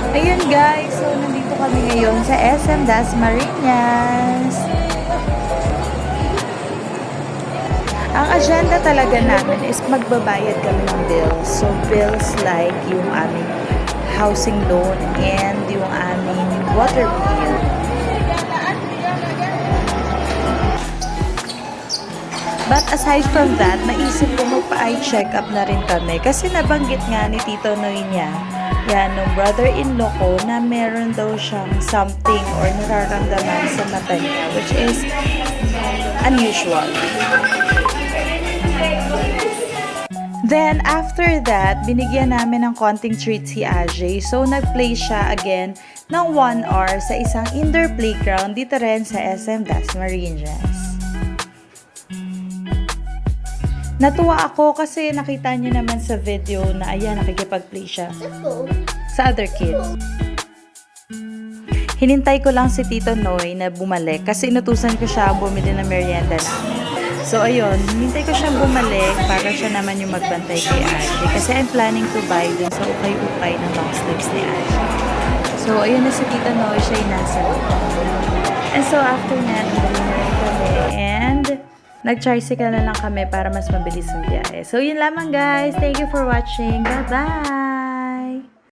Ayun guys, so nandito kami ngayon sa SM Dasmariñas. Ang agenda talaga namin is magbabayad kami ng bills. So bills like yung aming housing loan and yung aming water bill. But aside from that, naisip ko magpa-eye check-up na rin kami kasi nabanggit nga ni Tito Noy niya, yan, nung brother-in-law ko na meron daw siyang something or nararamdaman sa mata niya which is unusual. Then, after that, binigyan namin ng konting treat si AJ. So, nag-play siya again ng 1 hour sa isang indoor playground dito rin sa SM Dasmariñas. Natuwa ako kasi nakita niyo naman sa video na ayan, nakikipag-play siya sa other kids. Hinintay ko lang si Tito Noy na bumalik kasi inutusan ko siya bumili ng merienda namin. So ayun, hinintay ko siyang bumalik para siya naman yung magbantay kay Ashley kasi I'm planning to buy dun sa ukay-ukay ng long sleeves ni Ashley. So ayun na si Tito Noy, siya yung nasa loob. And so after that, bumili na rin kami and nag-tricycle na lang kami para mas mabilis ang biyahe. So, yun lamang guys. Thank you for watching. Bye-bye!